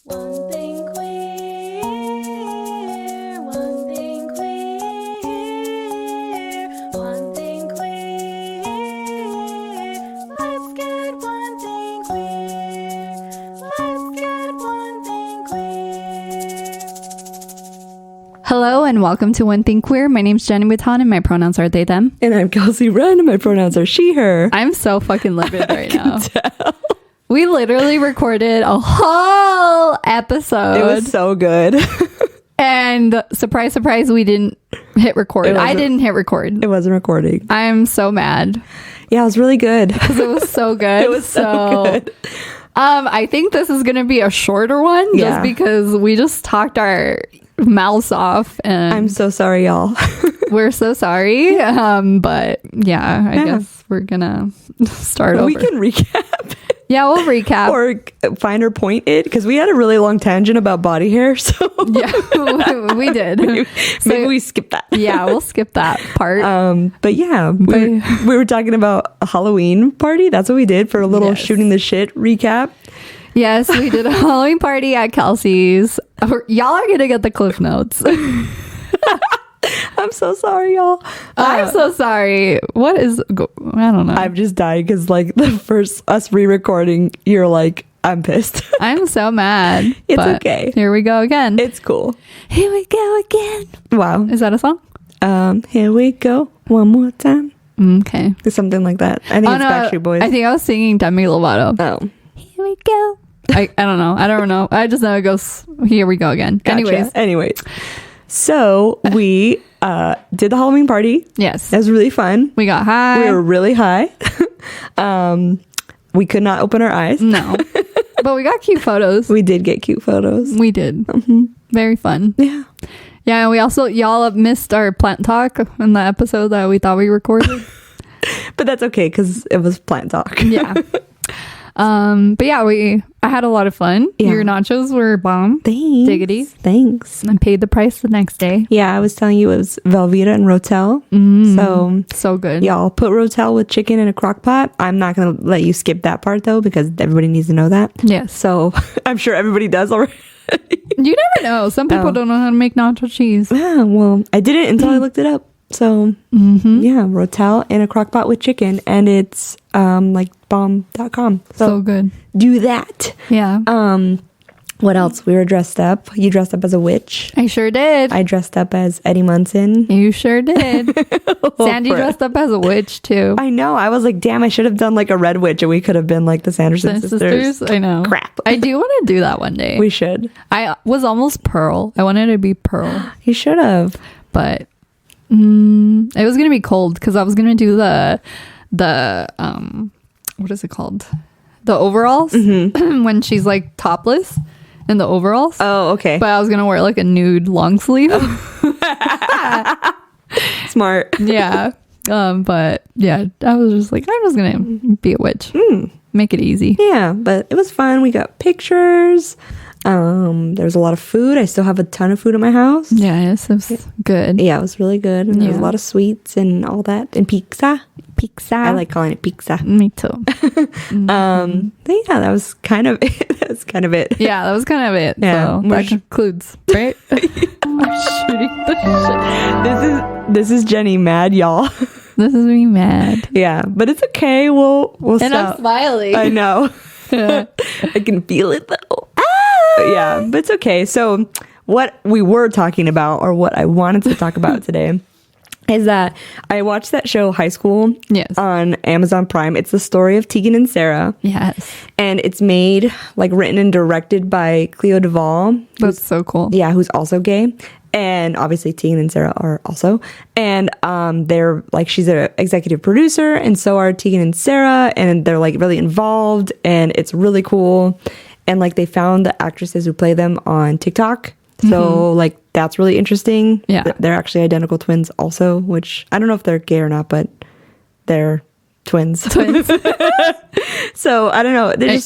One thing queer, one thing queer, one thing queer. Let's get one thing queer. Let's get one thing queer. Hello and welcome to One Thing Queer. My name's Jenny Butan and my pronouns are they, them. And I'm Kelsey Wren and my pronouns are she, her. I'm so fucking livid right now. Tell. We literally recorded a whole episode. It was so good. And surprise, surprise, we didn't hit record. I didn't hit record. It wasn't recording. I'm so mad. Yeah, it was really good. Because it was so good. It was so good. I think this is going to be a shorter one just because we just talked our mouths off. And I'm so sorry, y'all. we're so sorry. But yeah, I guess we're going to start over. We can recap. Yeah, we'll recap. Or find or point it, because we had a really long tangent about body hair. So Yeah, we did. Maybe we skip that. Yeah, we'll skip that part. But yeah, we were talking about a Halloween party. That's what we did for a little shooting the shit recap. Yes, we did a Halloween party at Kelsey's. Y'all are gonna get the cliff notes. I'm so sorry, y'all. I'm so sorry. What is? I don't know. I'm just dying because like the first us re-recording, you're like, I'm pissed. I'm so mad. It's but okay. Here we go again. It's cool. Here we go again. Wow. Is that a song? Here we go one more time. Okay. Something like that. I think it's Backstreet Boys. I think I was singing Demi Lovato. Oh. Here we go. I don't know. I don't know. I just know it goes, here we go again. Gotcha. Anyways. So we did the Halloween party. Yes. It was really fun. We got high. We were really high. We could not open our eyes. No. But we got cute photos. We did get cute photos. We did. Very fun. Yeah. Yeah, and we also, y'all have missed our plant talk in the episode that we thought we recorded. But that's okay because it was plant talk. Yeah. But yeah, I had a lot of fun. Yeah. Your nachos were bomb. Thanks. Diggity. Thanks. I paid the price the next day. Yeah, I was telling you it was Velveeta and Rotel. So good. Y'all put Rotel with chicken in a crock pot. I'm not going to let you skip that part though because everybody needs to know that. Yes. So I'm sure everybody does already. You never know. Some people don't know how to make nacho cheese. Yeah, well, I didn't until I looked it up. So, yeah, Rotel in a crock pot with chicken, and it's like bomb.com. So good. Do that. Yeah. What else? We were dressed up. You dressed up as a witch. I sure did. I dressed up as Eddie Munson. You sure did. Sandy dressed up as a witch too. I know. I was like, damn, I should have done like a red witch and we could have been like the Sanderson sisters. I know. Crap. I do want to do that one day. We should. I was almost Pearl. I wanted to be Pearl. You should have. But it was gonna be cold because I was gonna do the what is it called, the overalls when she's like topless in the overalls. Oh, okay. But I was gonna wear like a nude long sleeve. Smart. Yeah. But yeah, I was just like, I'm just gonna be a witch. Make it easy. Yeah, but it was fun. We got pictures. There's a lot of food. I still have a ton of food in my house. Yes, it was good. Yeah, it was really good. And there was a lot of sweets and all that. And pizza. I like calling it pizza. Me too. But yeah, that was kind of it. That's kind of it. Yeah, that was kind of it. Yeah. So that concludes, right? I'm shooting the shit. This is Jenny mad, y'all. This is me mad. Yeah, but it's okay. We'll and stop. I'm smiling. I know. I can feel it though. But yeah, but it's okay. So what we were talking about, or what I wanted to talk about today, is that I watched that show High School on Amazon Prime. It's the story of Tegan and Sara. Yes. And it's made, like, written and directed by Cleo Duvall. That's so cool. Yeah, who's also gay. And obviously Tegan and Sara are also. And they're like, she's an executive producer, and so are Tegan and Sara, and they're like really involved, and it's really cool. And like they found the actresses who play them on TikTok. So like that's really interesting. Yeah. They're actually identical twins also, which I don't know if they're gay or not, but they're twins. So I don't know. They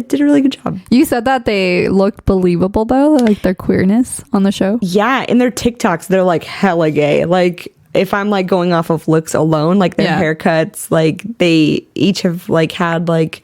did a really good job. You said that they looked believable though, like their queerness on the show. Yeah, in their TikToks, they're like hella gay. Like if I'm like going off of looks alone, like their haircuts, like they each have like had like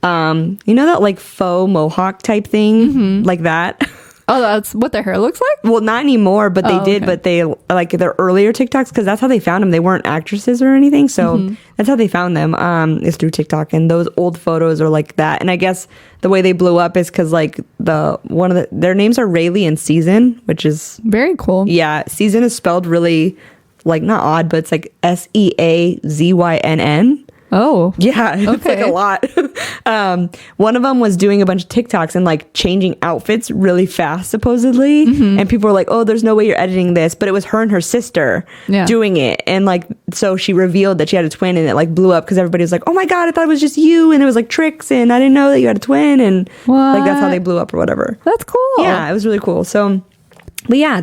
You know that like faux mohawk type thing, like that. Oh, that's what their hair looks like? Well, not anymore, but they did. Okay. But they like their earlier TikToks, because that's how they found them. They weren't actresses or anything, so that's how they found them. Is through TikTok, and those old photos are like that. And I guess the way they blew up is because like their names are Rayleigh and Season, which is Very cool. yeah. Season is spelled really like not odd, but it's like Seazynn. Oh. Yeah, it's like a lot. One of them was doing a bunch of TikToks and like changing outfits really fast, supposedly. And people were like, "Oh, there's no way you're editing this," but it was her and her sister doing it. And like, so she revealed that she had a twin, and it like blew up because everybody was like, "Oh my god, I thought it was just you," and it was like tricks, and I didn't know that you had a twin, and like that's how they blew up or whatever. That's cool. Yeah, it was really cool. So, but yeah,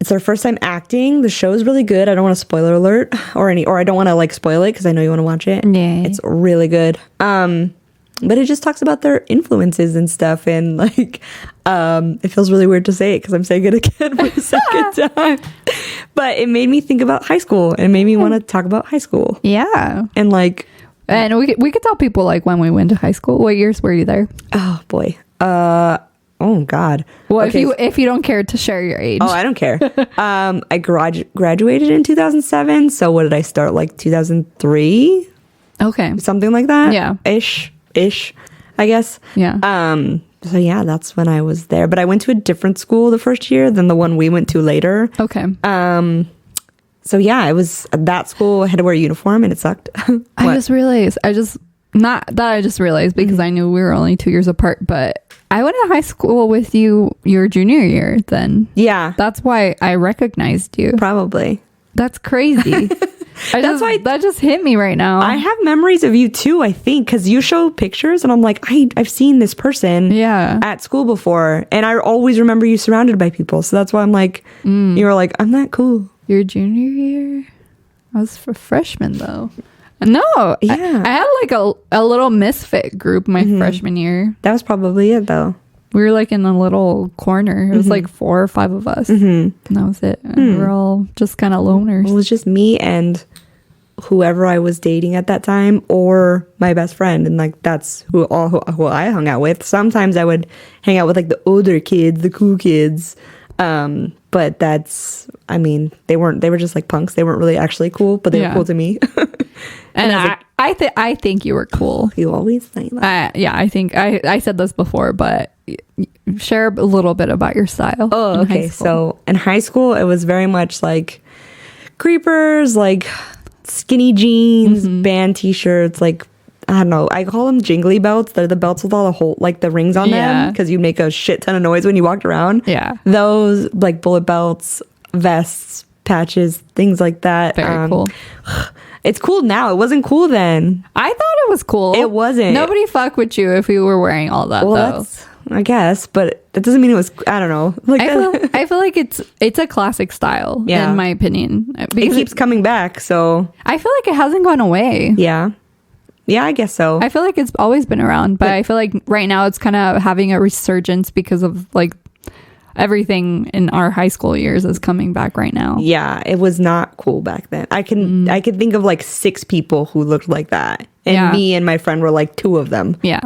it's their first time acting. The show is really good. I don't want to spoiler alert or I don't want to like spoil it because I know you want to watch it. Yeah. It's really good. But it just talks about their influences and stuff, and like it feels really weird to say it because I'm saying it again for the second time. But it made me think about high school, and it made me want to talk about high school. Yeah. And like, and we could tell people like when we went to high school. What years were you there? oh boy. Oh God. Well, Okay. if you don't care to share your age. Oh, I don't care. I graduated in 2007. So what did I start, like 2003? Okay. Something like that. Yeah. Ish, I guess. Yeah. So yeah, that's when I was there. But I went to a different school the first year than the one we went to later. Okay. So yeah, I was at that school. I had to wear a uniform, and it sucked. I just realized. Not that I just realized because I knew we were only 2 years apart, but I went to high school with you your junior year then. Yeah, That's why I recognized you. probably. That's crazy. That just hit me right now. I have memories of you too, I think, because you show pictures and I'm like, I've seen this person Yeah. at school before. And I always remember you surrounded by people. So that's why I'm like, you were like, I'm that cool. Your junior year? I was a freshman though. No. Yeah. I had like a little misfit group my freshman year. That was probably it though. We were like in a little corner. It was like 4 or 5 of us. And that was it. And we were all just kind of loners. It was just me and whoever I was dating at that time or my best friend. And like, that's who I hung out with. Sometimes I would hang out with like the older kids, the cool kids. But they were just like punks. They weren't really actually cool, but they were cool to me. And I I think you were cool. You always say that. Yeah, I think I said this before, but share a little bit about your style. Oh, in high okay. school. So in high school, it was very much like creepers, like skinny jeans, band t-shirts, like, I don't know. I call them jingly belts. They're the belts with all the rings on them because you make a shit ton of noise when you walked around. Yeah. Those, like bullet belts, vests, patches, things like that. Very cool. It's cool now. It wasn't cool then. I thought it was cool. It wasn't. Nobody fuck with you if you were wearing all that, Well, though. that's, I guess, but that doesn't mean it was, I don't know. Like I feel like it's a classic style, in my opinion. it Because keeps coming back, so I feel like it hasn't gone away. yeah. Yeah, I guess so. I feel like it's always been around, but I feel like right now it's kind of having a resurgence because of like everything in our high school years is coming back right now. Yeah, it was not cool back then. I can think of like 6 people who looked like that. And me and my friend were like 2 of them. Yeah.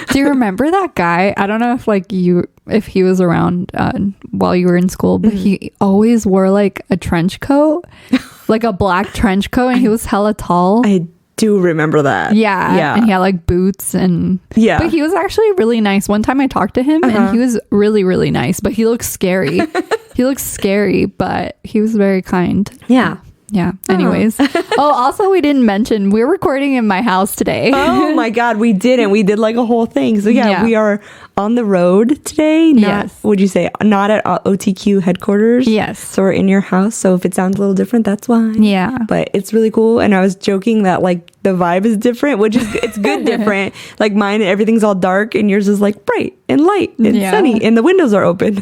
Do you remember that guy? I don't know if he was around while you were in school, but he always wore like a trench coat, like a black trench coat, and he was hella tall. I do remember that. Yeah. And he had like boots and but he was actually really nice. One time I talked to him and he was really, really nice, but he looked scary. He looked scary, but he was very kind. Yeah. Yeah. Anyways. Also we didn't mention we're recording in my house today. Oh my God, we didn't. We did like a whole thing. So yeah, we are on the road today. Would you say not at OTQ headquarters? Yes. So we're in your house. So if it sounds a little different, that's why. Yeah. But it's really cool. And I was joking that like the vibe is different, which is it's good different. Like mine, everything's all dark, and yours is like bright and light and sunny, and the windows are open.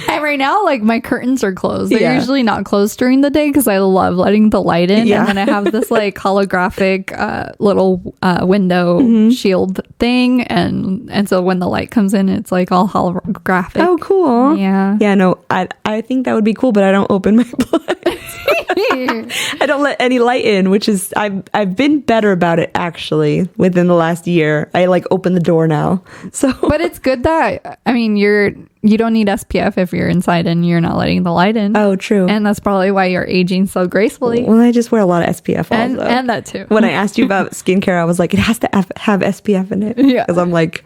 And right now, like my curtains are closed. They're usually not closed during the day because I love letting the light in. And then I have this like holographic little window shield thing, and so when the light comes in, it's like all holographic. Oh, cool. Yeah. Yeah. No, I think that would be cool, but I don't open my blinds. I don't let any light in, which is I've I've been better about it actually within the last year. I like open the door now. So But it's good that, I mean, you don't need SPF if you're inside and you're not letting the light in. Oh, true. And that's probably why you're aging so gracefully. Well, I just wear a lot of SPF also. And that too. When I asked you about skincare, I was like, it has to have SPF in it. Yeah. Because I'm like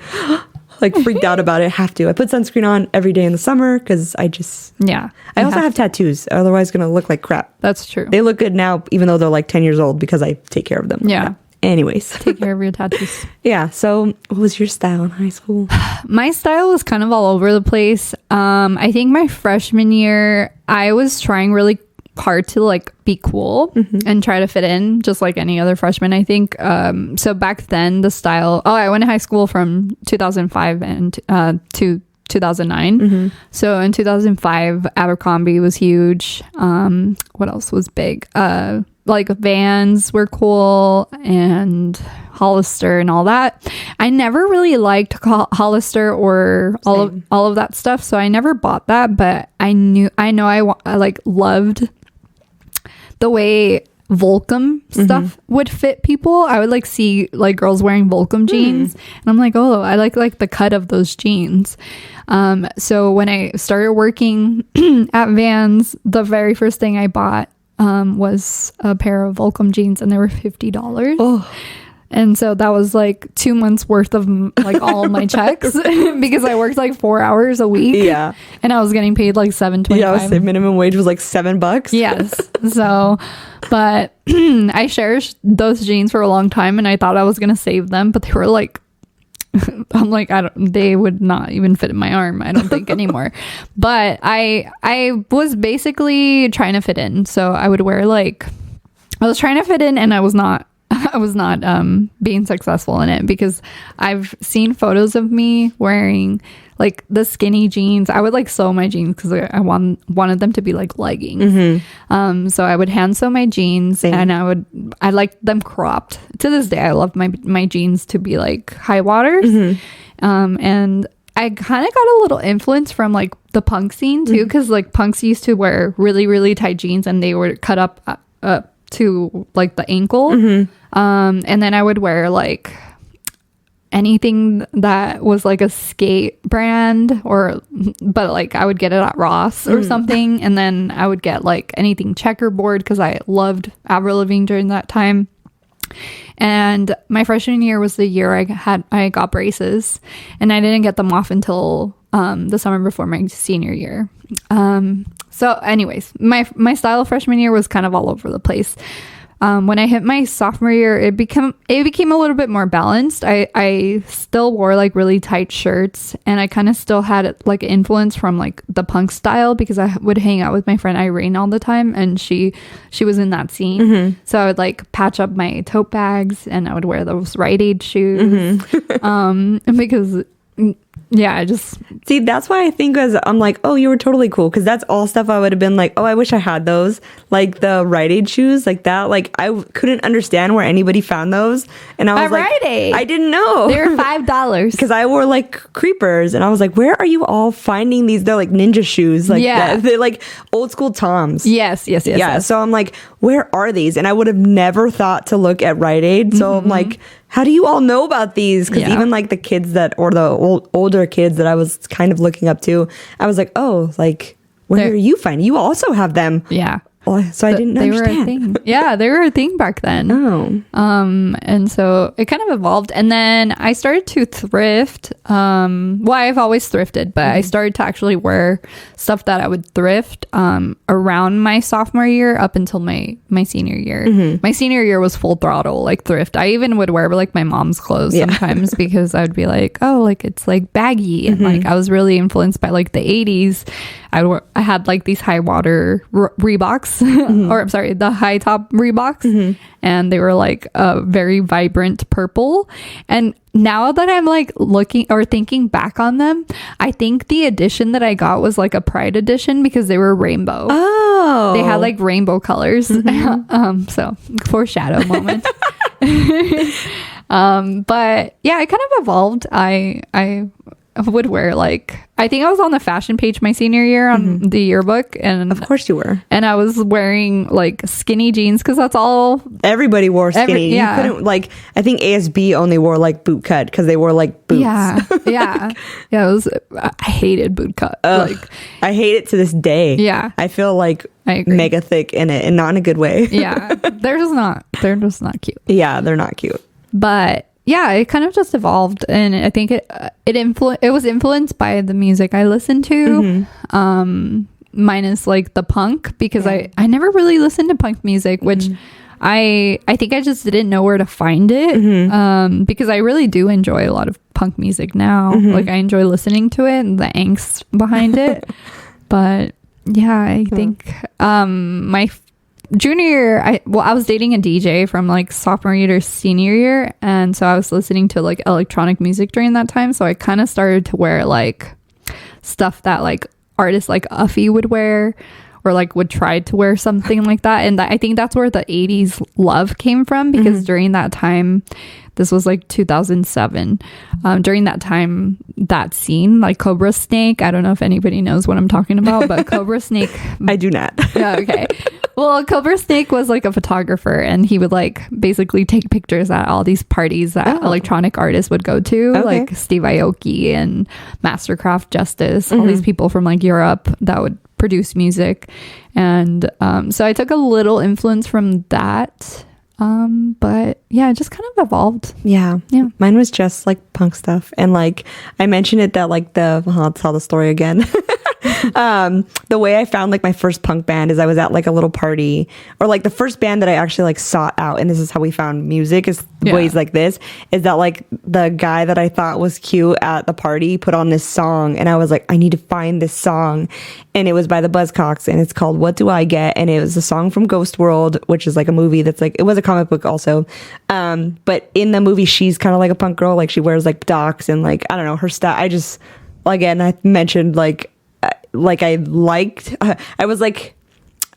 freaked out about it. Have to. I put sunscreen on every day in the summer because I also have tattoos. Otherwise, going to look like crap. That's true. They look good now, even though they're like 10 years old because I take care of them. Yeah. Anyways. Take care of your tattoos. Yeah. So what was your style in high school? My style was kind of all over the place. I think my freshman year, I was trying really hard to like be cool and try to fit in just like any other freshman, I think. So back then the style, I went to high school from 2005 and to 2009. So in 2005 Abercrombie was huge. What else was big? Like Vans were cool and Hollister and all that. I never really liked Hollister or all of that stuff, so I never bought that, but I like loved the way Volcom stuff would fit people. I would like see like girls wearing Volcom jeans and I'm like, oh, I like the cut of those jeans. So when I started working at Vans, the very first thing I bought was a pair of Volcom jeans and they were $50. Oh. And so that was like 2 months worth of like all my checks because I worked like 4 hours a week. Yeah. And I was getting paid like $7.25. Yeah, I was saying minimum wage was like $7. Yes. So, but I cherished those jeans for a long time and I thought I was going to save them, but they were like, I'm like, they would not even fit in my arm, I don't think anymore. But I was basically trying to fit in. So I would wear I was trying to fit in and I was not being successful in it because I've seen photos of me wearing like the skinny jeans. I would like sew my jeans because I wanted them to be like leggings. So I would hand sew my jeans. Same. And I liked them cropped. To this day I love my jeans to be like high waters. And I kind of got a little influence from like the punk scene too, because like punks used to wear really, really tight jeans and they were cut up to like the ankle. And then I would wear like anything that was like a skate brand but like I would get it at Ross or something. And then I would get like anything checkerboard because I loved Avril Lavigne during that time. And my freshman year was the year I got braces and I didn't get them off until the summer before my senior year. So anyways, my style freshman year was kind of all over the place. When I hit my sophomore year, it became a little bit more balanced. I still wore like really tight shirts and I kind of still had like influence from like the punk style because I would hang out with my friend Irene all the time and she was in that scene. So I would like patch up my tote bags and I would wear those Rite Aid shoes. Because yeah, I just see, that's why I think I'm like, oh, you were totally cool, because that's all stuff I would have been like, oh, I wish I had those, like the Rite Aid shoes like that. Like I couldn't understand where anybody found those, and I was like, Rite Aid. I didn't know they were $5 because I wore like creepers, and I was like, where are you all finding these? They're like ninja shoes, like that. They're like old school Toms. Yes. So I'm like, where are these? And I would have never thought to look at Rite Aid. So I'm like, how do you all know about these? Because even like the kids or the older kids that I was kind of looking up to, I was like, oh, like where are you finding? You also have them. Yeah. So I didn't understand. They were a thing. Yeah, they were a thing back then. Oh. And so it kind of evolved. And then I started to thrift. Well, I've always thrifted, but I started to actually wear stuff that I would thrift around my sophomore year up until my senior year. My senior year was full throttle, like thrift. I even would wear like my mom's clothes sometimes because I would be like, oh, like it's like baggy. And like I was really influenced by like the 80s. I had like these high water Reeboks or I'm sorry, the high top Reeboks, and they were like a very vibrant purple. And now that I'm like looking or thinking back on them, I think the edition that I got was like a Pride edition because they were rainbow. Oh, they had like rainbow colors. So foreshadow moment. But yeah, I kind of evolved. I would wear like, I think I was on the fashion page my senior year on the yearbook, and Of course you were. and I was wearing like skinny jeans because that's all. Everybody wore skinny. yeah. You couldn't like. I think ASB only wore like boot cut because they wore like boots. Yeah. It was. I hated boot cut. Ugh, Like, I hate it to this day. Yeah. I feel like I agree. mega thick in it, and not in a good way. yeah, they're just not cute. Yeah, they're not cute. But yeah, it kind of just evolved, and I think it was influenced by the music I listened to, minus like the punk, because I never really listened to punk music, which I think I just didn't know where to find it, because I really do enjoy a lot of punk music now. Like I enjoy listening to it and the angst behind it. But yeah, I think my junior year, I was dating a DJ from like sophomore year to senior year, and so I was listening to like electronic music during that time. So I kind of started to wear like stuff that like artists like Uffy would wear, or like would try to wear something like that. And I think that's where the 80s love came from, because during that time, this was like 2007, during that time, that scene, like Cobra Snake, I don't know if anybody knows what I'm talking about, but Cobra Snake, I do not. yeah, okay. Well, Cobra Snake was like a photographer, and he would like basically take pictures at all these parties that electronic artists would go to, like Steve Aoki and Mastercraft Justice, all these people from like Europe that would produce music. And so I took a little influence from that. But yeah, it just kind of evolved. Yeah. Mine was just like punk stuff. And like I mentioned it that like I'll tell the story again. The way I found like my first punk band is I was at like a little party, or like the first band that I actually like sought out, and this is how we found music, is ways like this, is that like the guy that I thought was cute at the party put on this song, and I was like, I need to find this song. And it was by the Buzzcocks, and it's called What Do I Get? And it was a song from Ghost World, which is like a movie that's like, it was a comic book also, but in the movie she's kind of like a punk girl, like she wears like docs and like, I don't know, her style. I just, again, I mentioned like I liked, I was like,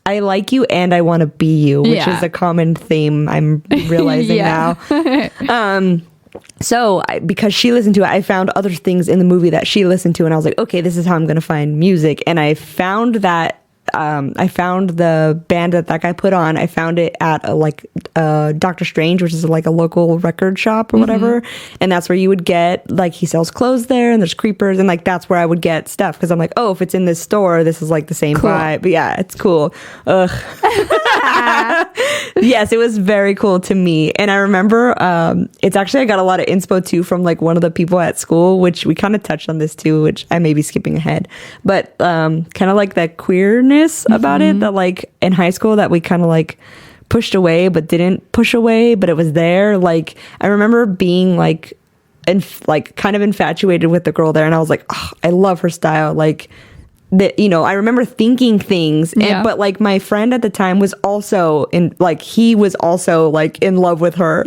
I like you and I want to be you, which is a common theme I'm realizing now. So because she listened to it, I found other things in the movie that she listened to, and I was like, okay, this is how I'm going to find music. And I found that I found the band that guy put on. I found it at Dr. Strange, which is like a local record shop or whatever. And that's where you would get, like, he sells clothes there, and there's creepers, and like that's where I would get stuff, because I'm like, oh, if it's in this store, this is like the same vibe. But yeah, it's cool. Ugh. Yes, it was very cool to me. And I remember it's actually, I got a lot of inspo too from like one of the people at school, which we kind of touched on this too, which I may be skipping ahead, but kind of like that queerness about it, that like in high school that we kind of like pushed away but didn't push away, but it was there. Like I remember being like kind of infatuated with the girl there, and I was like, oh, I love her style. Like that, you know, I remember thinking things, but like my friend at the time was also in love with her.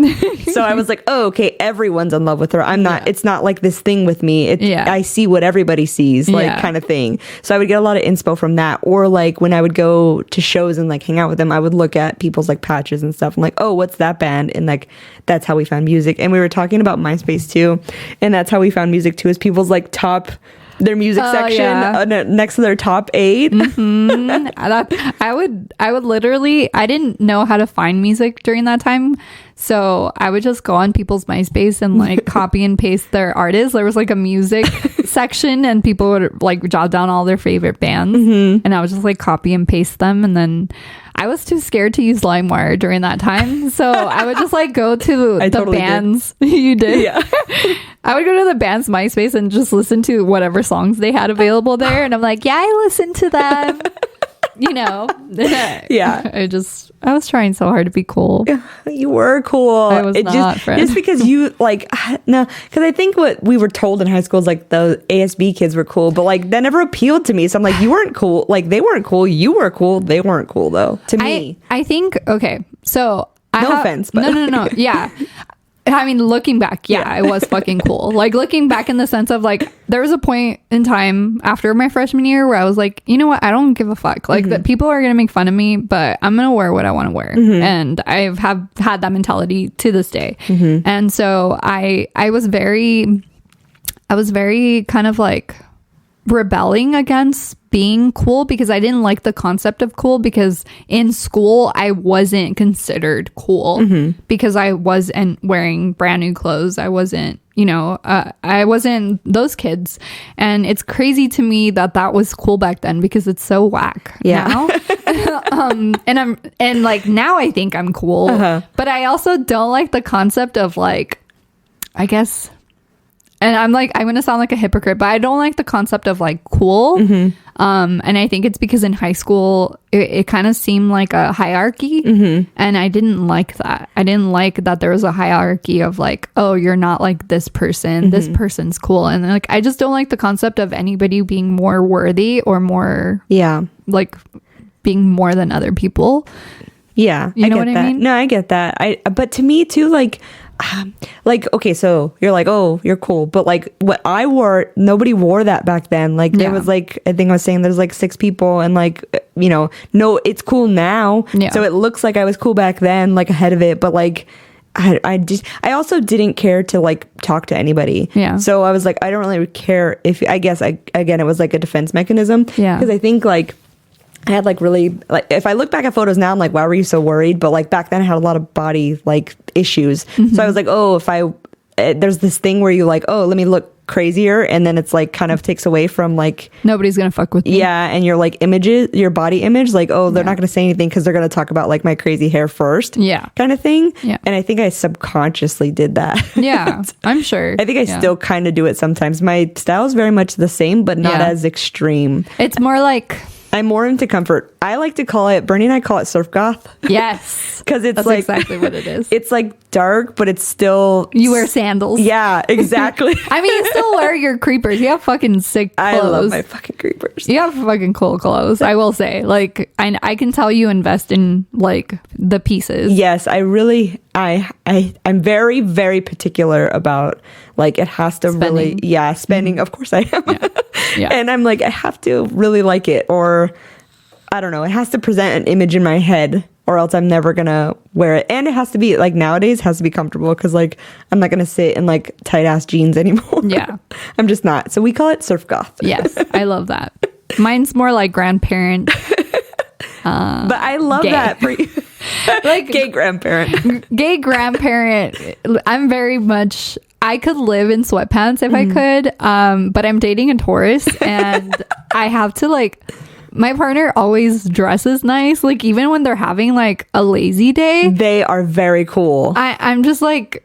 So I was like, oh, okay, everyone's in love with her. I'm not, it's not like this thing with me. I see what everybody sees, like kind of thing. So I would get a lot of inspo from that. Or like when I would go to shows and like hang out with them, I would look at people's like patches and stuff. I'm like, oh, what's that band? And like, that's how we found music. And we were talking about MySpace too. And that's how we found music too, is people's like their music section next to their top 8. I would literally, I didn't know how to find music during that time, so I would just go on people's MySpace and like copy and paste their artists. There was like a music section, and people would like jot down all their favorite bands, and I would just like copy and paste them. And then I was too scared to use LimeWire during that time, so I would just like go to the bands. You did? Yeah. I would go to the band's MySpace and just listen to whatever songs they had available there, and I'm like, yeah, I listened to them. You know. Yeah. I was trying so hard to be cool. You were cool. I was not, friend. Just because you like, no, because I think what we were told in high school is like the ASB kids were cool, but like that never appealed to me. So I'm like, you weren't cool. Like they weren't cool. You were cool. They weren't cool though. To me, I think, okay, so no offense, but no. Yeah. I mean, looking back, it was fucking cool. Like looking back in the sense of like, there was a point in time after my freshman year where I was like, you know what? I don't give a fuck. Like that people are going to make fun of me, but I'm going to wear what I want to wear. And I have had that mentality to this day. And so I was very I was very kind of like rebelling against being cool because I didn't like the concept of cool, because in school I wasn't considered cool because I wasn't wearing brand new clothes. I wasn't, I wasn't those kids. And it's crazy to me that that was cool back then because it's so whack now. And like now I think I'm cool, but I also don't like the concept of like, I guess, and I'm going to sound like a hypocrite, but I don't like the concept of like cool. And I think it's because in high school, it kind of seemed like a hierarchy. And I didn't like that. I didn't like that there was a hierarchy of like, oh, you're not like this person. This person's cool. And like, I just don't like the concept of anybody being more worthy or more, like being more than other people. Yeah. You know what I mean? No, I get that. But to me too, like, okay, so you're like, oh, you're cool, but like what I wore, nobody wore that back then. Like there was like, I think I was saying there's like 6 people, and like, no, it's cool now. So it looks like I was cool back then, like ahead of it, but like I also didn't care to like talk to anybody. So I was like, I don't really care if, I guess again, it was like a defense mechanism. Because I think like I had like really, like, if I look back at photos now, I'm like, why were you so worried? But like back then I had a lot of body like issues. So I was like, oh, there's this thing where you like, oh, let me look crazier. And then it's like kind of takes away from like, nobody's going to fuck with me. Yeah. And your like images, your body image, like, oh, they're not going to say anything because they're going to talk about like my crazy hair first. Kind of thing. And I think I subconsciously did that. I'm sure. I think I still kind of do it sometimes. My style is very much the same, but not as extreme. It's more like, I'm more into comfort. I like to call it, Bernie and I call it surf goth. Yes. Because that's like exactly what it is. It's like dark, but it's still... You wear sandals. Yeah, exactly. I mean, you still wear your creepers. You have fucking sick clothes. I love my fucking creepers. You have fucking cool clothes, I will say. Like, I can tell you invest in like the pieces. Yes, I really... I'm very, very particular about like it has to spending. Really spending. Of course I am. And I'm like, I have to really like it, or I don't know, it has to present an image in my head, or else I'm never gonna wear it. And it has to be like, nowadays has to be comfortable, because like I'm not gonna sit in like tight ass jeans anymore. I'm just not. So we call it surf goth. Yes, I love that. Mine's more like grandparent. But I love gay. that for you. Like gay grandparent. I'm very much, I could live in sweatpants if I could, but I'm dating a Taurus, and I have to like, my partner always dresses nice, like even when they're having like a lazy day. They are very cool. I'm just like,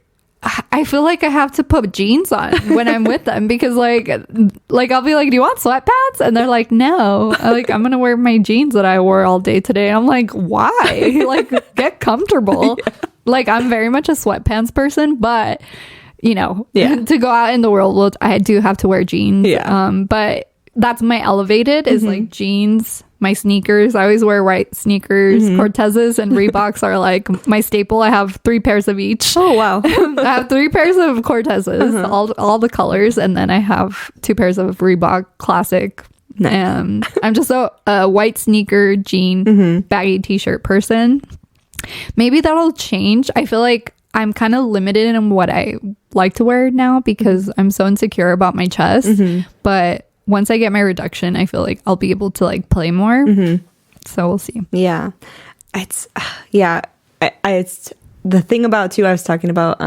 I feel like I have to put jeans on when I'm with them, because like I'll be like, do you want sweatpants? And they're like, no. I'm gonna wear my jeans that I wore all day today. And I'm like, why? Like, get comfortable. Like, I'm very much a sweatpants person, but to go out in the world, I do have to wear jeans. But that's my elevated is like jeans, my sneakers. I always wear white sneakers. Cortezes and Reeboks are like my staple. I have 3 pairs of each. Oh, wow. I have 3 pairs of Cortezes, all the colors. And then I have 2 pairs of Reebok Classic. Nice. I'm just a white sneaker, jean, baggy t-shirt person. Maybe that'll change. I feel like I'm kind of limited in what I like to wear now, because I'm so insecure about my chest. But once I get my reduction, I feel like I'll be able to like play more. So we'll see. Yeah. It's the thing about too, I was talking about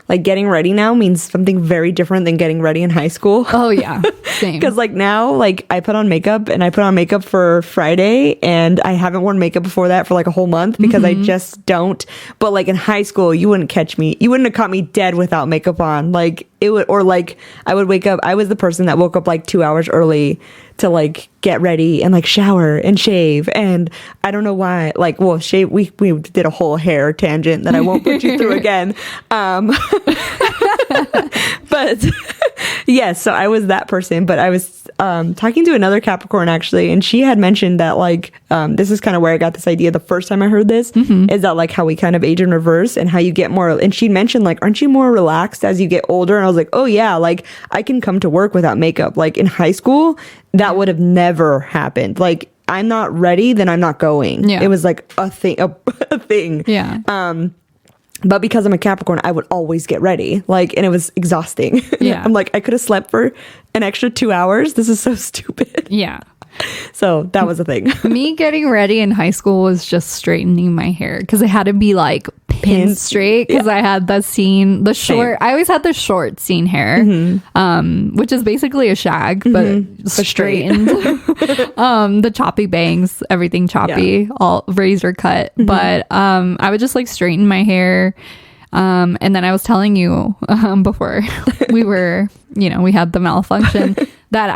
like getting ready now means something very different than getting ready in high school. Oh yeah, same. Because like now, like I put on makeup, and I put on makeup for Friday, and I haven't worn makeup before that for like a whole month, because I just don't. But like in high school, you wouldn't have caught me dead without makeup on. Like it would, or like I would wake up. I was the person that woke up like 2 hours early to like get ready and like shower and shave. And I don't know why, like, well, shave, we did a whole hair tangent that I won't put you through again. But yes, so I was that person. But I was talking to another Capricorn actually, and she had mentioned that like this is kind of where I got this idea the first time I heard this, is that like how we kind of age in reverse, and how you get more, and she mentioned like, aren't you more relaxed as you get older? And I was like, oh yeah, like I can come to work without makeup. Like in high school, that would have never happened. Like, I'm not ready, then I'm not going. It was like a thing. Yeah. But because I'm a Capricorn, I would always get ready. Like, and it was exhausting. Yeah. I'm like, I could have slept for an extra 2 hours. This is so stupid. Yeah. So that was a thing. Me getting ready in high school was just straightening my hair because it had to be like pin straight because I had the short. I always had the short scene hair, which is basically a shag, but straightened. The choppy bangs, everything choppy, all razor cut. But I would just like straighten my hair. And then I was telling you before we were, we had the malfunction that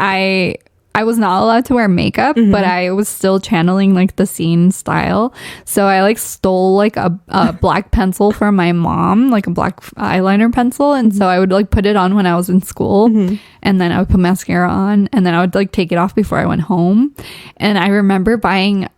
I was not allowed to wear makeup, but I was still channeling like the scene style. So I like stole like a black pencil from my mom, like a black eyeliner pencil. And so I would like put it on when I was in school, and then I would put mascara on, and then I would like take it off before I went home. And I remember buying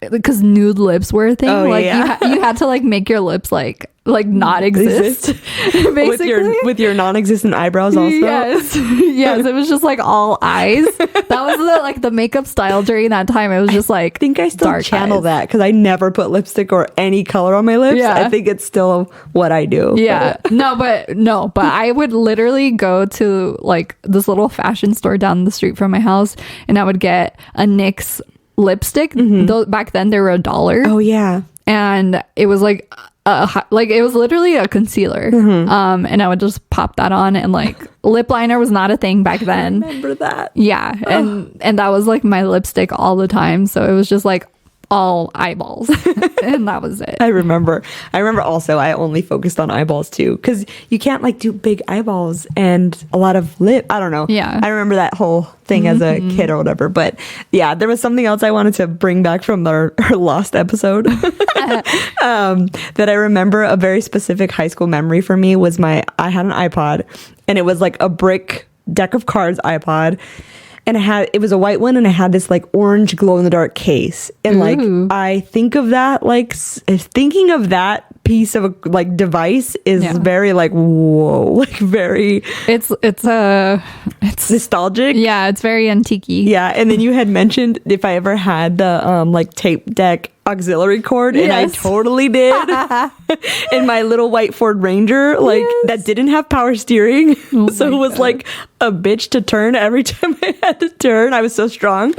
because nude lips were a thing. You had to like make your lips like not exist. Basically with your non-existent eyebrows also. Yes. It was just like all eyes. That was the makeup style during that time. It was just like, I think I still channel eyes. that because I never put lipstick or any color on my lips. Yeah. I think it's still what I do. Yeah. But I would literally go to like this little fashion store down the street from my house, and I would get a NYX lipstick. Though back then they were $1. Oh yeah. And it was like it was literally a concealer. And I would just pop that on, and like lip liner was not a thing back then. I remember that. Yeah. And that was like my lipstick all the time. So it was just like all eyeballs. And that was it. I remember also I only focused on eyeballs too, because you can't like do big eyeballs and a lot of lip. I don't know. Yeah. I remember that whole thing as a kid or whatever. But yeah, there was something else I wanted to bring back from our lost episode. That I remember, a very specific high school memory for me was I had an iPod, and it was like a brick deck of cards iPod. And it was a white one, and it had this like orange glow in the dark case. And like, I think of that, like thinking of that piece of like device is very like, whoa, like very, it's nostalgic. Yeah. It's very antique-y. Yeah. And then you had mentioned if I ever had the like tape deck auxiliary cord, and I totally did. In my little white Ford Ranger, like that didn't have power steering. So it was like a bitch to turn every time I had to turn. I was so strong.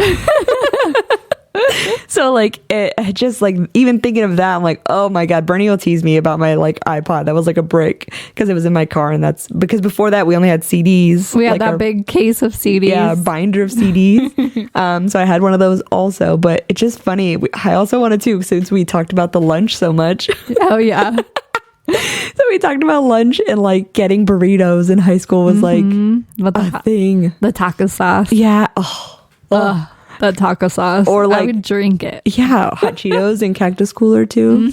So like it just like, even thinking of that, I'm like, oh my god, Bernie will tease me about my like iPod that was like a brick because it was in my car. And that's because before that we only had CDs. We had like that big case of CDs. Yeah, binder of CDs. So I had one of those also. But it's just funny, I also wanted to, since we talked about the lunch so much. Oh yeah. So we talked about lunch, and like getting burritos in high school was like a thing. The taco sauce. Yeah. The taco sauce. Or like, I would drink it. Yeah, hot Cheetos and Cactus Cooler too.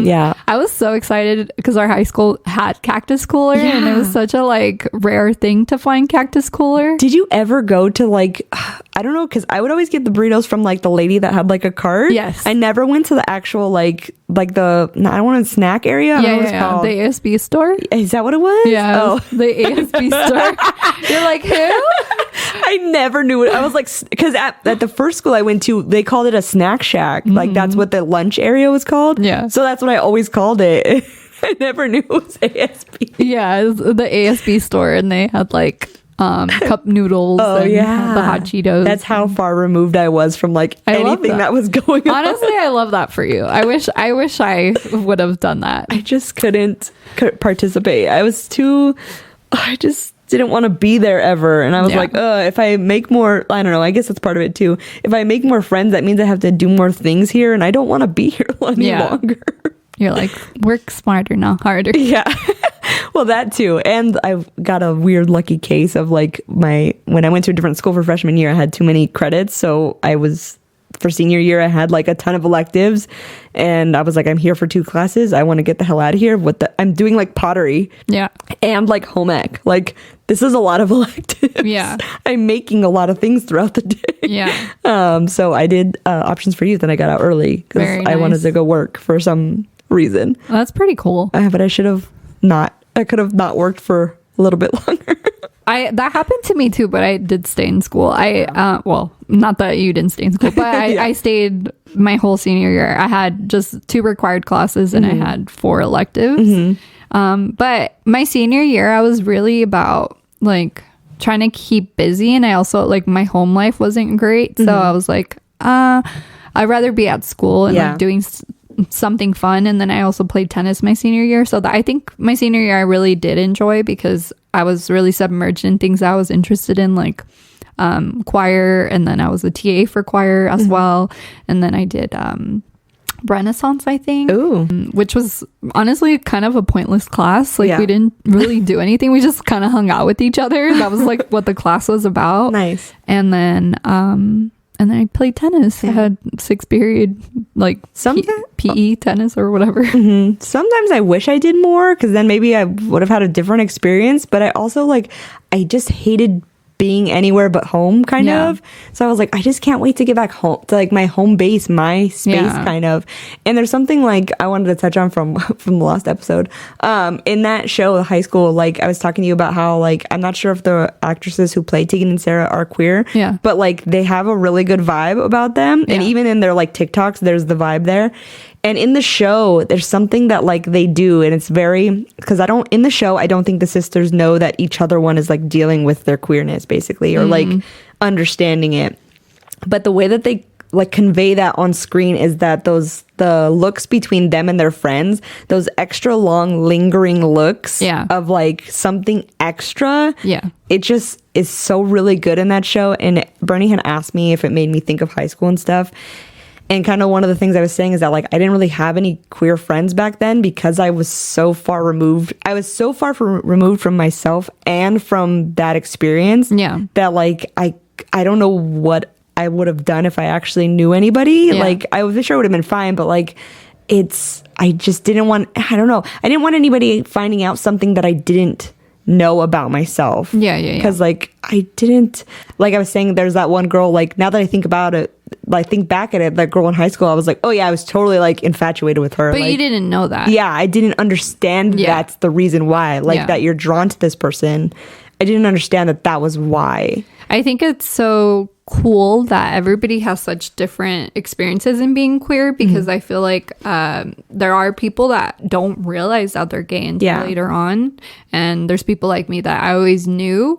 Yeah. I was so excited because our high school had Cactus Cooler, and it was such a like rare thing to find Cactus Cooler. Did you ever go to like, I don't know, because I would always get the burritos from like the lady that had like a cart. Yes. I never went to the actual like the, I don't want a snack area. I don't know what it's called. The ASB store. Is that what it was? Yeah. Oh, the ASB store. You're like, who? I never knew it. I was like, because at the first school I went to, they called it a snack shack. Like that's what the lunch area was called. Yeah. So that's what I always called it. I never knew it was ASB. Yeah, it was the ASB store, and they had like cup noodles. Oh yeah, the hot Cheetos. That's how far removed I was from like anything that was going on. Honestly, I love that for you. I wish I would have done that. I just couldn't participate. I just didn't want to be there ever. And I was like, if I make more, I don't know, I guess that's part of it too. If I make more friends, that means I have to do more things here, and I don't want to be here any longer. You're like, work smarter, not harder. Yeah. Well, that too. And I've got a weird lucky case of like when I went to a different school for freshman year, I had too many credits. So for senior year, I had like a ton of electives, and I was like, I'm here for 2 classes. I want to get the hell out of here. I'm doing like pottery. Yeah. And like home ec. Like this is a lot of electives. Yeah. I'm making a lot of things throughout the day. Yeah. So I did options for youth, and I got out early because I wanted to go work for some reason. Well, that's pretty cool. But I should have not. I could have not worked for a little bit longer. that happened to me too, but I did stay in school. Well, not that you didn't stay in school, but I stayed my whole senior year. I had just 2 required classes and I had 4 electives. But my senior year, I was really about like trying to keep busy, and I also like my home life wasn't great, so I was like, I'd rather be at school and like doing something fun. And then I also played tennis my senior year, so I think my senior year I really did enjoy because I was really submerged in things I was interested in, like choir, and then I was a TA for choir as well, and then I did Renaissance, I think. Ooh. Which was honestly kind of a pointless class. Like we didn't really do anything. We just kind of hung out with each other. That was like what the class was about. Nice. And then I played tennis. I had 6 period like PE tennis or whatever. Sometimes I wish I did more, because then maybe I would have had a different experience. But I also I just hated being anywhere but home, kind of. So I was like, I just can't wait to get back home to like my home base, my space, kind of. And there's something like I wanted to touch on from the last episode. In that show, High School, like I was talking to you about how like I'm not sure if the actresses who play Tegan and Sara are queer, but like they have a really good vibe about them, and even in their like TikToks, there's the vibe there. And in the show, there's something that like they do, and it's very, because in the show, I don't think the sisters know that each other one is like dealing with their queerness basically, or like understanding it. But the way that they like convey that on screen is that the looks between them and their friends, those extra long lingering looks of like something extra. It just is so really good in that show. And Bernie had asked me if it made me think of high school and stuff. And kind of one of the things I was saying is that like I didn't really have any queer friends back then because I was so far removed. I was so far removed from myself and from that experience that like I don't know what I would have done if I actually knew anybody. Like I was sure it would have been fine, but like I just didn't want, I don't know. I didn't want anybody finding out something that I didn't know about myself. Because like I didn't, like I was saying, there's that one girl, like now that I think about it, like think back at it, that girl in high school, I was like, oh yeah, I was totally like infatuated with her. But like, you didn't know that. Yeah, I didn't understand that's the reason why. Like that you're drawn to this person. I didn't understand that was why. I think it's so cool that everybody has such different experiences in being queer, because I feel like there are people that don't realize that they're gay until later on, and there's people like me that I always knew.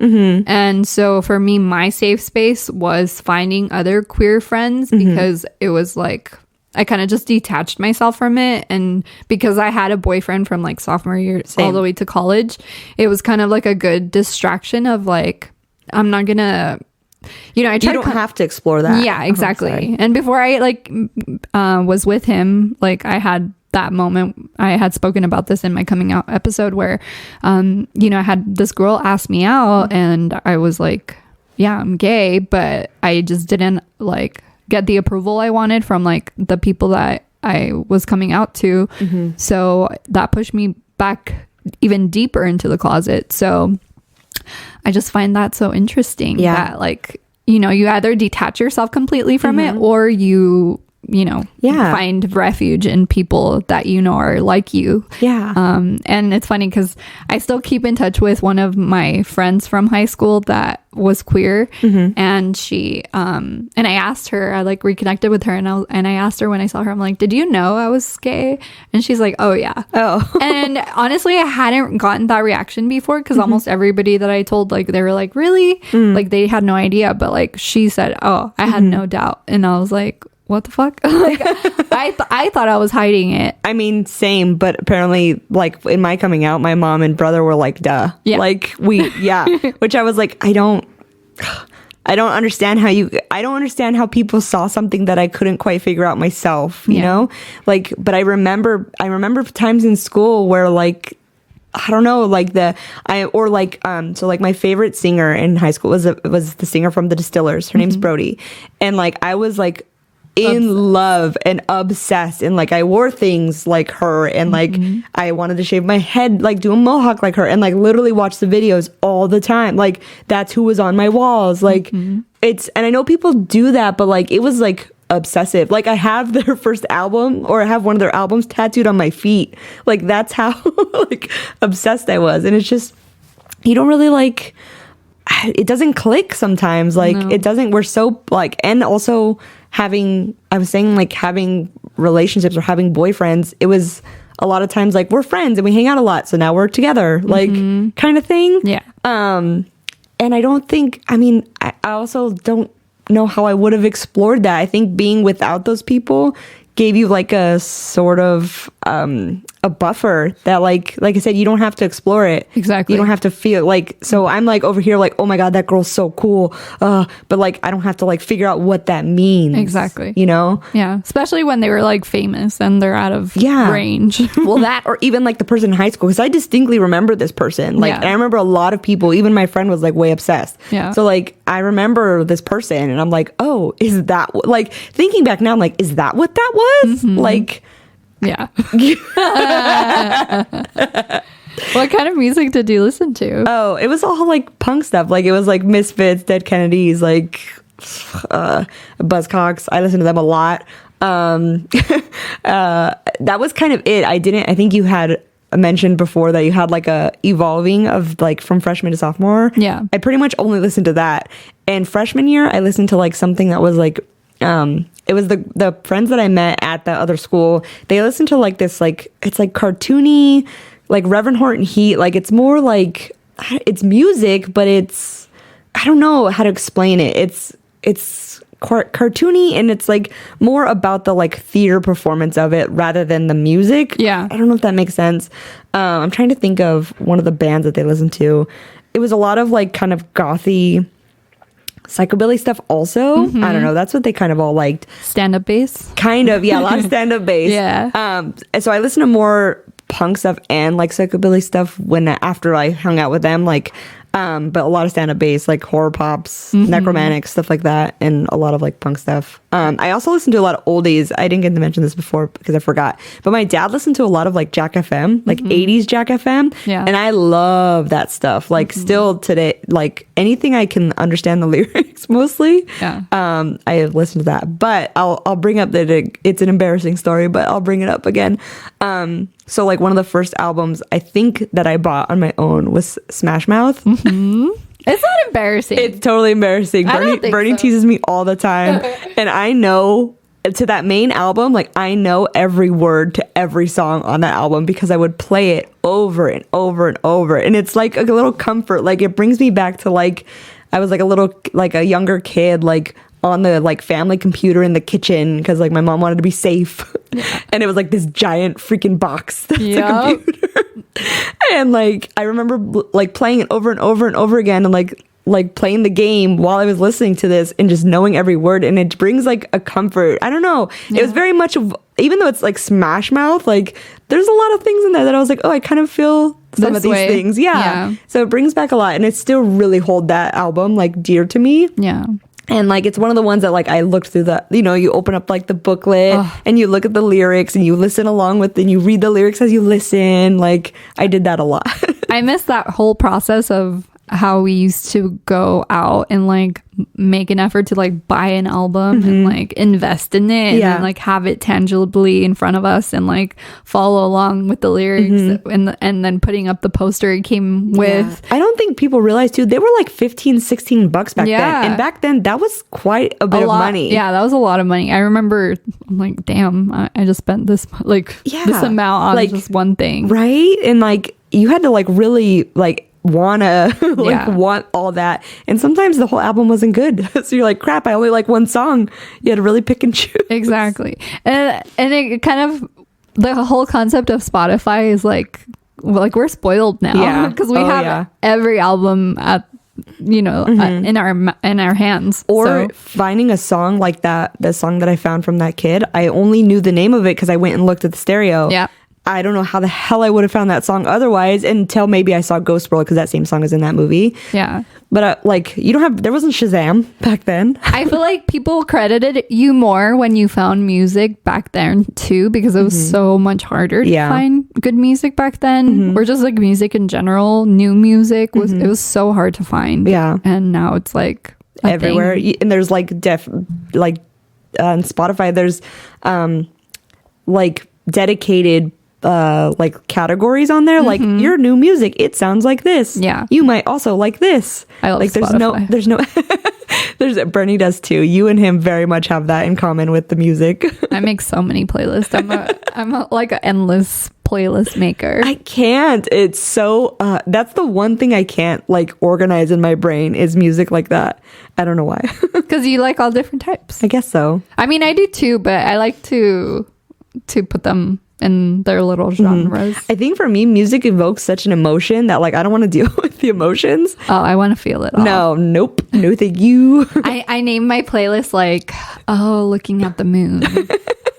And so for me, my safe space was finding other queer friends, because it was like I kind of just detached myself from it. And because I had a boyfriend from like sophomore year all the way to college, it was kind of like a good distraction of like, I'm not gonna, you know, I try. You don't have to explore that. Yeah, exactly. And before I like was with him, like I had that moment. I had spoken about this in my coming out episode where, you know, I had this girl ask me out, and I was like, yeah, I'm gay, but I just didn't like get the approval I wanted from like the people that I was coming out to. So that pushed me back even deeper into the closet. So I just find that so interesting that like, you know, you either detach yourself completely from it, or you know, find refuge in people that you know are like you. And it's funny because I still keep in touch with one of my friends from high school that was queer, and she and I asked her, I like reconnected with her, and I asked her when I saw her, I'm like, did you know I was gay? And she's like, oh yeah. And honestly, I hadn't gotten that reaction before, because almost everybody that I told, like they were like, really? Like they had no idea, but like she said, oh, I had no doubt. And I was like, what the fuck? Like I thought I was hiding it. I mean, same, but apparently like in my coming out, my mom and brother were like, duh. Like which I was like, I don't understand how people saw something that I couldn't quite figure out myself, you know? Like, but I remember times in school where like, I don't know, like so like my favorite singer in high school was the singer from the Distillers. Her name's Brody. And like, I was like, in love and obsessed, and like I wore things like her, and like I wanted to shave my head, like do a mohawk like her, and like literally watch the videos all the time. Like that's who was on my walls. Like it's, and I know people do that, but like it was like obsessive. Like I have their first album, or I have one of their albums tattooed on my feet. Like that's how like obsessed I was. And it's just, you don't really like it doesn't click sometimes. Like No. it doesn't. We're so like, and also having, I was saying like having relationships or having boyfriends. It was a lot of times like we're friends and we hang out a lot, so now we're together, like kind of thing. Yeah. And I don't think, I mean, I also don't know how I would have explored that. I think being without those people gave you like a sort of a buffer that like I said, you don't have to explore it. Exactly. You don't have to feel like, so I'm like over here like, oh my God, that girl's so cool. But like, I don't have to like figure out what that means. Exactly. You know? Yeah. Especially when they were like famous and they're out of range. Well, that, or even like the person in high school, because I distinctly remember this person. Like, Yeah. and I remember a lot of people, even my friend was like way obsessed. Yeah. So like, I remember this person and I'm like, oh, is that, like thinking back now, I'm like, is that what that was? Like, Yeah. What kind of music did you listen to? oh, it was all like punk stuff. Like it was like Misfits, Dead Kennedys, like Buzzcocks. I listened to them a lot. That was kind of it. I think you had mentioned before that you had like a evolving of like from freshman to sophomore. Yeah. I pretty much only listened to that. And freshman year, I listened to like something that was like, it was the friends that I met at the other school. They listened to like this, like, it's like cartoony, like Reverend Horton Heat. Like it's more like, it's music, but it's, I don't know how to explain it. It's cartoony and it's like more about the like theater performance of it rather than the music. Yeah. I don't know if that makes sense. I'm trying to think of one of the bands that they listened to. It was a lot of like kind of gothy psychobilly stuff also. I don't know. That's what they kind of all liked. Stand-up bass? Kind of, yeah. A lot of stand-up bass. Yeah. And so I listened to more punk stuff and like psychobilly stuff after I hung out with them. Like, but a lot of stand-up bass, like horror pops, necromantic, stuff like that, and a lot of like punk stuff. I also listened to a lot of oldies. I didn't get to mention this before because I forgot. But my dad listened to a lot of like Jack FM, like 80s Jack FM. Yeah. And I love that stuff. Like still today, like anything I can understand the lyrics mostly. Yeah. I have listened to that. But I'll bring up that it's an embarrassing story, but I'll bring it up again. So like one of the first albums I think that I bought on my own was Smash Mouth. It's not embarrassing. It's totally embarrassing. I don't think Bernie so. teases me all the time. And I know to that main album, like I know every word to every song on that album because I would play it over and over and over. And it's like a little comfort. Like it brings me back to like, I was like a younger kid, like on the like family computer in the kitchen because like my mom wanted to be safe. And it was like this giant freaking box that's a computer. And like I remember like playing it over and over and over again and like playing the game while I was listening to this and just knowing every word, and it brings like a comfort. I don't know. It was very much of, even though it's like Smash Mouth, like there's a lot of things in there that I was like, oh, I kind of feel some This of these way. things. Yeah. So it brings back a lot, and it still really hold that album like dear to me. Yeah. And like it's one of the ones that like I looked through the, you know, you open up like the booklet and you look at the lyrics and you listen along with, and you read the lyrics as you listen. Like I did that a lot. I miss that whole process of how we used to go out and like make an effort to like buy an album and like invest in it and then, like have it tangibly in front of us and like follow along with the lyrics and then putting up the poster it came with. I don't think people realize too, they were like 15, 16 bucks back then. And back then that was quite a bit of money. Yeah, that was a lot of money. I remember I'm like, damn, I just spent this this amount on like, just one thing. Right? And like you had to like really like want all that, and sometimes the whole album wasn't good. So you're like, crap, I only like one song. You had to really pick and choose. Exactly. And it kind of, the whole concept of Spotify is like we're spoiled now because we have every album at in our hands, or finding a song like that, the song that I found from that kid, I only knew the name of it because I went and looked at the stereo. I don't know how the hell I would have found that song otherwise until maybe I saw Ghost World, because that same song is in that movie. But like there wasn't Shazam back then. I feel like people credited you more when you found music back then too, because it was so much harder to find good music back then, or just like music in general. New music was it was so hard to find. And now it's like everywhere. And there's like on Spotify there's like dedicated like categories on there, like your new music, it sounds like this. Yeah. You might also like this. I love like Spotify. there's no Bernie does too. You and him very much have that in common with the music. I make so many playlists. I'm like an endless playlist maker. I can't. It's so that's the one thing I can't like organize in my brain is music like that. I don't know why. Because you like all different types. I guess so. I mean, I do too, but I like to put them in their little genres. I think for me, music evokes such an emotion that like I don't want to deal with the emotions. Oh, I want to feel it all. Nope. No, thank you. I name my playlist like, looking at the moon.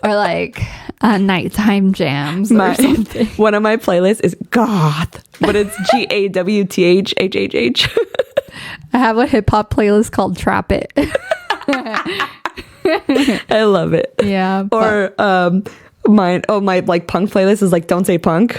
Or like nighttime jams or something. One of my playlists is goth, but it's GAWTHHHH. I have a hip hop playlist called Trap It. I love it. Yeah. Or my like punk playlist is like don't say punk.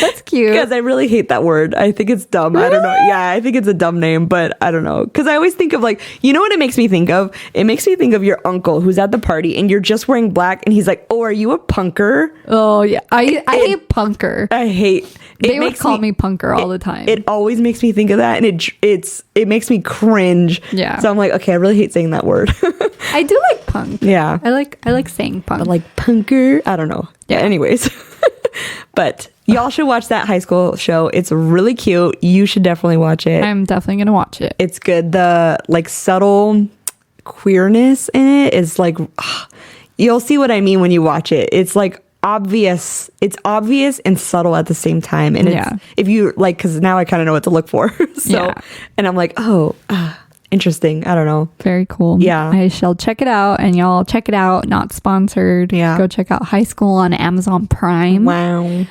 That's cute. Because I really hate that word. I think it's dumb. I don't know. Yeah, I think it's a dumb name, but I don't know. Because I always think of like, you know what it makes me think of? It makes me think of your uncle who's at the party and you're just wearing black and he's like, oh, are you a punker? Oh, yeah. I hate punker. I hate. They would call me punker all the time. It always makes me think of that, and it makes me cringe. Yeah. So I'm like, okay, I really hate saying that word. I do like punk. Yeah. I like saying punk. But like punker, I don't know. Yeah. Anyways, but y'all should watch that high school show. It's really cute. You should definitely watch it. I'm definitely gonna watch it. It's good. The like subtle queerness in it is like, you'll see what I mean when you watch it. It's like obvious. It's obvious and subtle at the same time. And it's, if you like, because now I kind of know what to look for. So, and I'm like, oh, interesting. I don't know. Very cool. Yeah. I shall check it out, and y'all check it out. Not sponsored. Yeah. Go check out High School on Amazon Prime. Wow.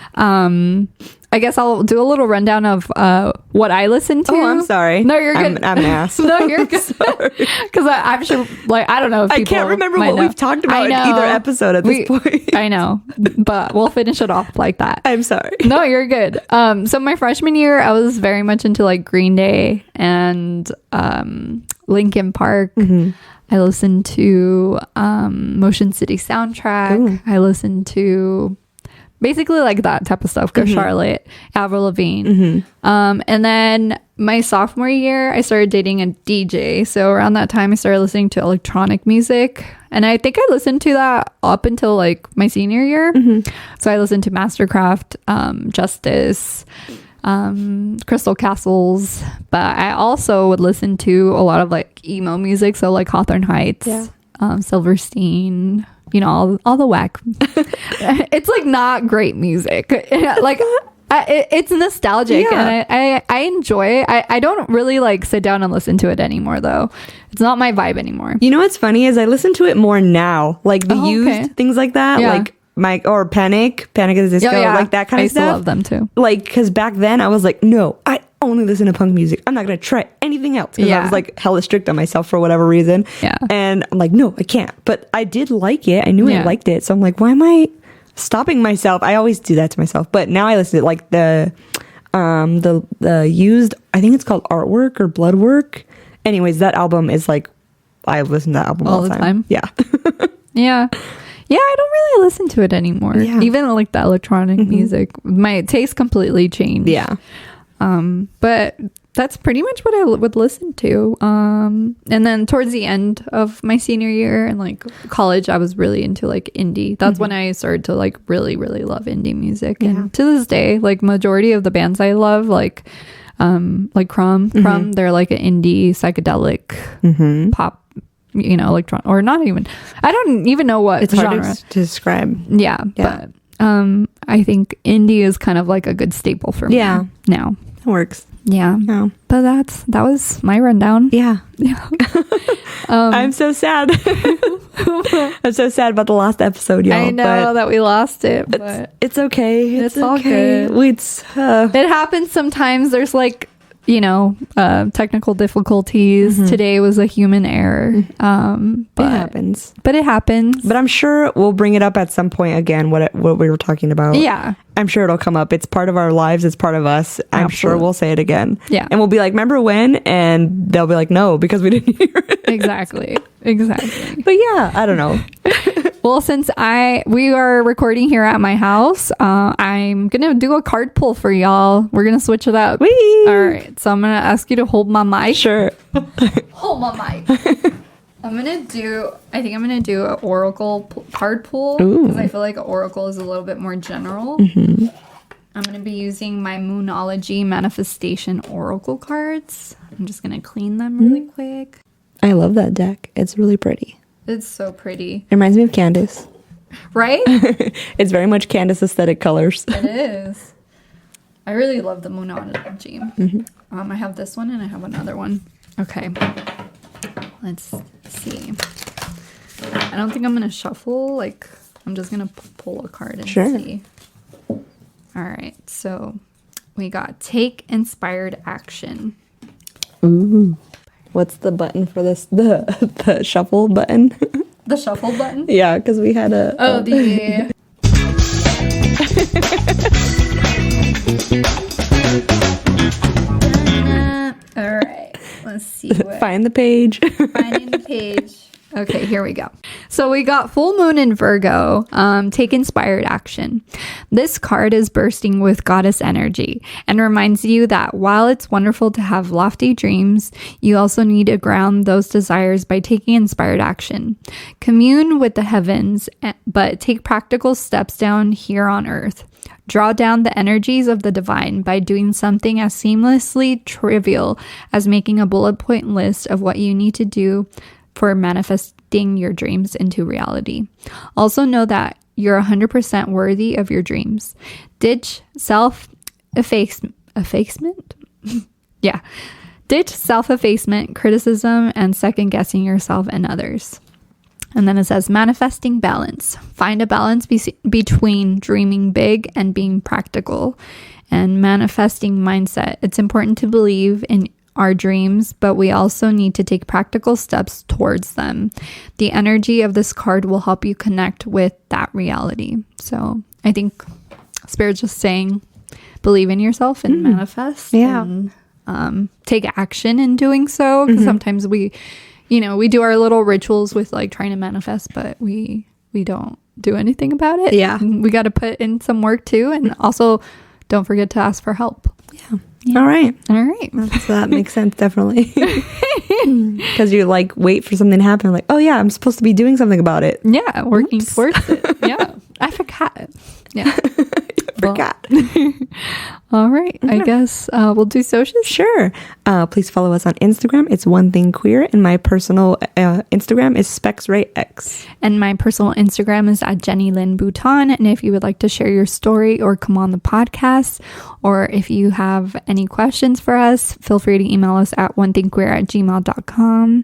I guess I'll do a little rundown of what I listen to. Oh, I'm sorry. No, you're good. I'm an ass. No, you're good. Because I'm sure, like, I don't know if I people can't remember might what know. we've talked about in either episode at this point. I know, but we'll finish it off like that. I'm sorry. No, you're good. So my freshman year, I was very much into like Green Day and Linkin Park. I listened to Motion City Soundtrack. Ooh. I listened to basically like that type of stuff. Go Charlotte, Avril Lavigne. And then my sophomore year, I started dating a DJ. So around that time, I started listening to electronic music. And I think I listened to that up until like my senior year. So I listened to Mastercraft, Justice, Crystal Castles. But I also would listen to a lot of like emo music. So like Hawthorne Heights, Silverstein, you know, all the whack. It's like not great music. Like it's nostalgic and I enjoy it. I don't really like sit down and listen to it anymore though. It's not my vibe anymore. You know what's funny is I listen to it more now, like the used things like that, like Panic at the Disco, like that kind of stuff. I used to love them too. Like, because back then I was like, no, I only listen to punk music. I'm not gonna try anything else because I was like hella strict on myself for whatever reason. And I'm like, no, I can't. But I did like it. I knew I liked it. So I'm like, why am I stopping myself? I always do that to myself. But now I listen to like the used, I think it's called Artwork or Bloodwork. Anyways, that album is like, I listen to that album all the time. Yeah. Yeah, I don't really listen to it anymore. Even like the electronic music, my taste completely changed. But that's pretty much what I would listen to. And then towards the end of my senior year and like college, I was really into like indie. That's when I started to like really, really love indie music. And to this day, like majority of the bands I love, like Crumb, they're like an indie psychedelic pop, you know, electron, or not even, I don't even know what it's genre hard to describe. But I think indie is kind of like a good staple for me now. It works. But that was my rundown. I'm so sad. I'm so sad about the last episode, y'all. I know that we lost it, but it's okay. It's all good. It happens sometimes. There's like, you know, technical difficulties. Today was a human error. But it happens. But I'm sure we'll bring it up at some point again, what we were talking about. I'm sure it'll come up. It's part of our lives. It's part of us. I'm sure we'll say it again. And we'll be like, remember when? And they'll be like, no, because we didn't hear it. Exactly. But yeah, I don't know. Well, since we are recording here at my house, I'm gonna do a card pull for y'all. We're gonna switch it up. Whee! All right, so I'm gonna ask you to hold my mic. Sure. Hold my mic. I think I'm gonna do an oracle card pull because I feel like an oracle is a little bit more general. I'm gonna be using my Moonology Manifestation Oracle cards. I'm just gonna clean them really quick. I love that deck. It's really pretty. It's so pretty, It reminds me of Candace. right? It's very much Candace aesthetic colors. It is. I really love the Moonology. I have this one and I have another one. Okay. Let's see. I don't think I'm going to shuffle. Like, I'm just going to pull a card and see. All right. So we got take inspired action. Ooh. What's the button for this? The shuffle button? The shuffle button? Yeah, because we had a... Oh, the... All right. Let's see. Find the page. Finding the page. Okay, here we go. So we got full moon in Virgo, take inspired action. This card is bursting with goddess energy and reminds you that while it's wonderful to have lofty dreams, you also need to ground those desires by taking inspired action. Commune with the heavens, but take practical steps down here on earth. Draw down the energies of the divine by doing something as seamlessly trivial as making a bullet point list of what you need to do for manifesting your dreams into reality. Also know that you're 100% worthy of your dreams. Ditch self-effacement. Yeah. Ditch self-effacement, criticism, and second-guessing yourself and others. And then it says manifesting balance. Find a balance between dreaming big and being practical. And manifesting mindset. It's important to believe in our dreams, but we also need to take practical steps towards them. The energy of this card will help you connect with that reality. So I think Spirit's just saying, believe in yourself and manifest. Yeah. And take action in doing so. Because sometimes we do our little rituals with like trying to manifest, but we don't do anything about it. Yeah. We got to put in some work too. And also don't forget to ask for help. Yeah. All right. So that makes sense, definitely. Because you like wait for something to happen. Like, oh yeah, I'm supposed to be doing something about it. Yeah, working towards it. Yeah, I forgot. Yeah, Forgot. All right. I guess we'll do socials. Sure. Please follow us on Instagram. It's One Thing Queer, and my personal Instagram is SpexRayX. And my personal Instagram is at Jenny Lynn Bouton. And if you would like to share your story or come on the podcast, or if you have any questions for us, feel free to email us at onethingqueer@gmail.com.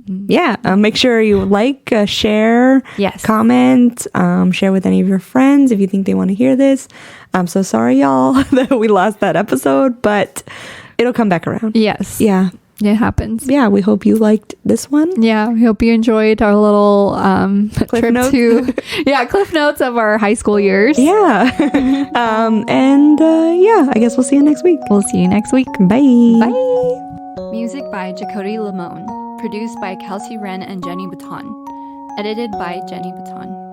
Yeah, make sure you like, share, Yes. comment, share with any of your friends if you think they want to hear this. I'm so sorry, y'all, that we lost that episode, but it'll come back around. Yes. Yeah. It happens. Yeah, we hope you liked this one. Yeah, we hope you enjoyed our little trip notes. to Cliff Notes of our high school years. Yeah. Yeah, I guess we'll see you next week. We'll see you next week. Bye. Bye. Music by Jacody Lamone. Produced by Kelsey Wren and Jenny Baton. Edited by Jenny Baton.